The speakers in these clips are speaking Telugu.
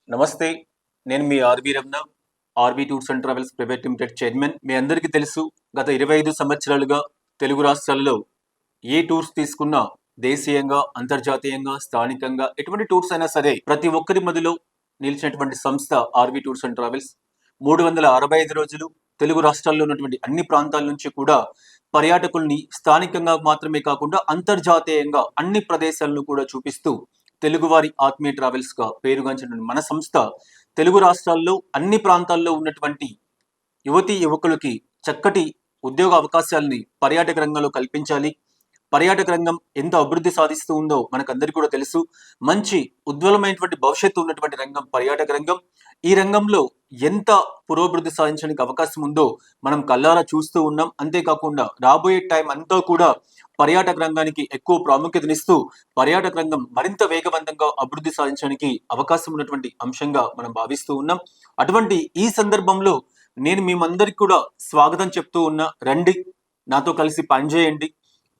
నమస్తే. నేను మీ RB Ramana. RB tours and travels private limited chairman. మీ అందరికీ తెలుసు, గత 25 సంవత్సరాలుగా తెలుగు రాష్ట్రాల్లో ఏ టూర్స్ తీసుకున్నా దేశీయంగా, అంతర్జాతీయంగా, స్థానికంగా ఎటువంటి టూర్స్ అయినా సరే ప్రతి ఒక్కరి మదిలో నిలిచినటువంటి సంస్థ ఆర్‌బీ టూర్స్ అండ్ ట్రావెల్స్. 365 రోజులు తెలుగు రాష్ట్రాల్లో ఉన్నటువంటి అన్ని ప్రాంతాల నుంచి కూడా పర్యాటకుల్ని స్థానికంగా మాత్రమే కాకుండా అంతర్జాతీయంగా అన్ని ప్రదేశాలను కూడా చూపిస్తూ తెలుగువారి ఆత్మీయ ట్రావెల్స్ గా పేరుగాంచినటువంటి మన సంస్థ తెలుగు రాష్ట్రాల్లో అన్ని ప్రాంతాల్లో ఉన్నటువంటి యువతీ యువకులకి చక్కటి ఉద్యోగ అవకాశాలని పర్యాటక రంగంలో కల్పించాలి. పర్యాటక రంగం ఎంత అభివృద్ధి సాధిస్తూ ఉందో మనకందరికీ కూడా తెలుసు. మంచి ఉజ్వలమైనటువంటి భవిష్యత్తు ఉన్నటువంటి రంగం పర్యాటక రంగం. ఈ రంగంలో ఎంత పురోభివృద్ధి సాధించడానికి అవకాశం ఉందో మనం కళ్ళారా చూస్తూ ఉన్నాం. అంతేకాకుండా రాబోయే టైం అంతా కూడా పర్యాటక రంగానికి ఎక్కువ ప్రాముఖ్యతనిస్తూ పర్యాటక రంగం మరింత వేగవంతంగా అభివృద్ధి సాధించడానికి అవకాశం ఉన్నటువంటి అంశంగా మనం భావిస్తూ ఉన్నాం. అటువంటి ఈ సందర్భంలో నేను మేమందరికి కూడా స్వాగతం చెప్తూ ఉన్నా. రండి, నాతో కలిసి పనిచేయండి.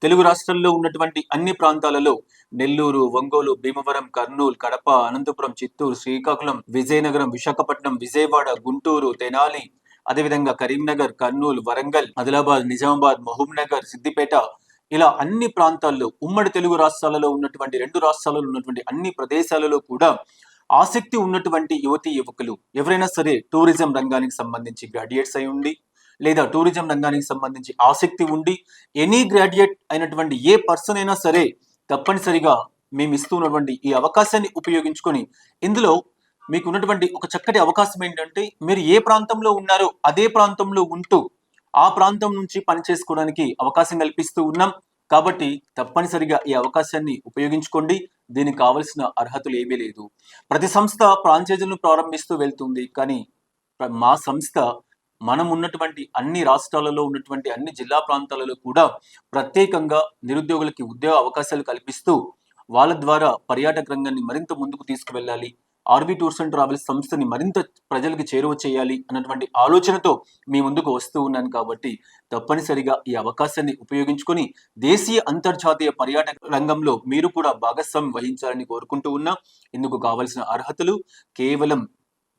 తెలుగు రాష్ట్రాల్లో ఉన్నటువంటి అన్ని ప్రాంతాలలో నెల్లూరు, ఒంగోలు, భీమవరం, కర్నూలు, కడప, అనంతపురం, చిత్తూరు, శ్రీకాకుళం, విజయనగరం, విశాఖపట్నం, విజయవాడ, గుంటూరు, తెనాలి, అదేవిధంగా కరీంనగర్, కర్నూలు, వరంగల్, ఆదిలాబాద్, నిజామాబాద్, మహబూబ్ నగర్, సిద్దిపేట, ఇలా అన్ని ప్రాంతాల్లో ఉమ్మడి తెలుగు రాష్ట్రాలలో ఉన్నటువంటి 2 రాష్ట్రాలలో ఉన్నటువంటి అన్ని ప్రదేశాలలో కూడా ఆసక్తి ఉన్నటువంటి యువతీ యువకులు ఎవరైనా సరే టూరిజం రంగానికి సంబంధించి గ్రాడ్యుయేట్స్ అయి ఉండి లేదా టూరిజం రంగానికి సంబంధించి ఆసక్తి ఉండి ఎనీ గ్రాడ్యుయేట్ అయినటువంటి ఏ పర్సన్ అయినా సరే తప్పనిసరిగా మేము ఇస్తున్నటువంటి ఈ అవకాశాన్ని ఉపయోగించుకొని ఇందులో మీకు ఉన్నటువంటి ఒక చక్కటి అవకాశం ఏంటంటే మీరు ఏ ప్రాంతంలో ఉన్నారో అదే ప్రాంతంలో ఉంటూ ఆ ప్రాంతం నుంచి పని చేసుకోవడానికి అవకాశం కల్పిస్తూ ఉన్నాం. కాబట్టి తప్పనిసరిగా ఈ అవకాశాన్ని ఉపయోగించుకోండి. దీనికి కావలసిన అర్హతలు ఏమీ లేదు. ప్రతి సంస్థ ఫ్రాంచైజీలను ప్రారంభిస్తూ వెళ్తుంది. కానీ మా సంస్థ మనం ఉన్నటువంటి అన్ని రాష్ట్రాలలో ఉన్నటువంటి అన్ని జిల్లా ప్రాంతాలలో కూడా ప్రత్యేకంగా నిరుద్యోగులకి ఉద్యోగ అవకాశాలు కల్పిస్తూ వాళ్ళ ద్వారా పర్యాటక రంగాన్ని మరింత ముందుకు తీసుకువెళ్ళాలి, ఆర్‌బీ టూర్స్ అండ్ ట్రావెల్స్ సంస్థని మరింత ప్రజలకు చేరువ చేయాలి అన్నటువంటి ఆలోచనతో మీ ముందుకు వస్తూ ఉన్నాను. కాబట్టి తప్పనిసరిగా ఈ అవకాశాన్ని ఉపయోగించుకొని దేశీయ అంతర్జాతీయ పర్యాటక రంగంలో మీరు కూడా భాగస్వామ్యం వహించాలని కోరుకుంటూ ఉన్నా. ఇందుకు కావలసిన అర్హతలు కేవలం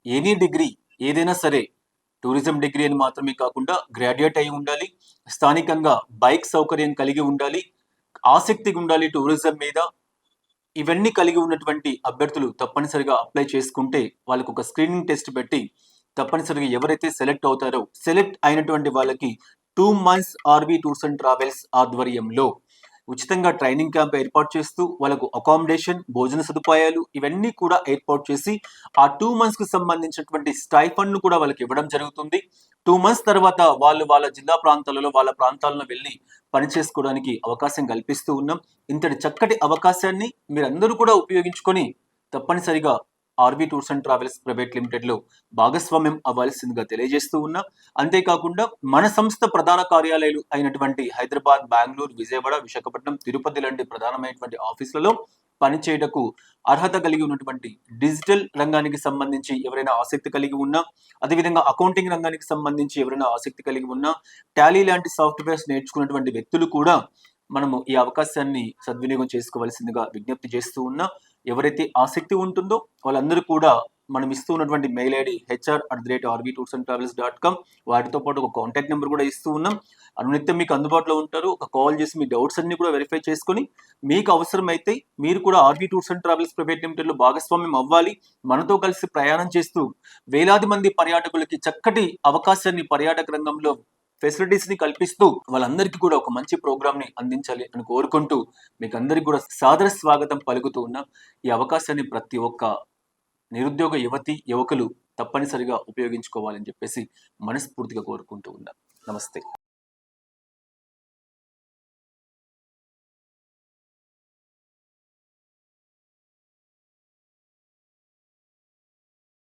ఎనీ డిగ్రీ ఏదైనా సరే, టూరిజం డిగ్రీ అని మాత్రమే కాకుండా గ్రాడ్యుయేట్ అయి ఉండాలి, స్థానికంగా బైక్ సౌకర్యం కలిగి ఉండాలి, ఆసక్తి ఉండాలి టూరిజం మీద. ఇవన్నీ కలిగి ఉన్నటువంటి అభ్యర్థులు తప్పనిసరిగా అప్లై చేసుకుంటే వాళ్ళకు ఒక స్క్రీనింగ్ టెస్ట్ పెట్టి తప్పనిసరిగా ఎవరైతే సెలెక్ట్ అవుతారో సెలెక్ట్ అయినటువంటి వాళ్ళకి 2 months RB tours and travels ఆధ్వర్యంలో ఉచితంగా ట్రైనింగ్ క్యాంప్ ఏర్పాటు చేస్తూ వాళ్ళకు అకామిడేషన్, భోజన సదుపాయాలు ఇవన్నీ కూడా ఏర్పాటు చేసి ఆ 2 months కి సంబంధించినటువంటి స్టైఫండ్ ను కూడా వాళ్ళకి ఇవ్వడం జరుగుతుంది. 2 months తర్వాత వాళ్ళు వాళ్ళ జిల్లా ప్రాంతాలలో వాళ్ళ ప్రాంతాలను వెళ్ళి పని చేసుకోవడానికి అవకాశం కల్పిస్తూ ఉన్నాం. ఇంతటి చక్కటి అవకాశాన్ని మీరందరూ కూడా ఉపయోగించుకొని తప్పనిసరిగా RB tours and travels private limited లో భాగస్వామ్యం అవ్వాల్సిందిగా తెలియజేస్తూ ఉన్నా. అంతేకాకుండా మన సంస్థ ప్రధాన కార్యాలయాలు అయినటువంటి హైదరాబాద్, బెంగళూరు, విజయవాడ, విశాఖపట్నం, తిరుపతి లాంటి ప్రధానమైనటువంటి ఆఫీసులలో పనిచేయటకు అర్హత కలిగి ఉన్నటువంటి డిజిటల్ రంగానికి సంబంధించి ఎవరైనా ఆసక్తి కలిగి ఉన్నా, అదేవిధంగా అకౌంటింగ్ రంగానికి సంబంధించి ఎవరైనా ఆసక్తి కలిగి ఉన్నా, టాలీ లాంటి సాఫ్ట్వేర్స్ నేర్చుకున్నటువంటి వ్యక్తులు కూడా మనము ఈ అవకాశాన్ని సద్వినియోగం చేసుకోవాల్సిందిగా విజ్ఞప్తి చేస్తూ ఉన్నా. ఎవరైతే ఆసక్తి ఉంటుందో వాళ్ళందరూ కూడా మనం ఇస్తూ ఉన్నటువంటి మెయిల్ ఐడి hr@rbtoursandtravels.com, వాటితో పాటు ఒక కాంటాక్ట్ నెంబర్ కూడా ఇస్తూ ఉన్నాం. అనునిత్యం మీకు అందుబాటులో ఉంటారు. ఒక కాల్ చేసి మీ డౌట్స్ అన్ని కూడా వెరిఫై చేసుకొని మీకు అవసరమైతే మీరు కూడా RB tours and travels private limited లో భాగస్వామ్యం అవ్వాలి. మనతో కలిసి ప్రయాణం చేస్తూ వేలాది మంది పర్యాటకులకి చక్కటి అవకాశాన్ని పర్యాటక రంగంలో ఫెసిలిటీస్ ని కల్పిస్తూ వాళ్ళందరికీ కూడా ఒక మంచి ప్రోగ్రామ్ ని అందించాలి అని కోరుకుంటూ మీకు అందరికి కూడా సాదర స్వాగతం పలుకుతూ ఉన్నా. ఈ అవకాశాన్ని ప్రతి ఒక్క నిరుద్యోగ యువతి యువకులు తప్పనిసరిగా ఉపయోగించుకోవాలని చెప్పేసి మనస్ఫూర్తిగా కోరుకుంటూ ఉన్నా. నమస్తే.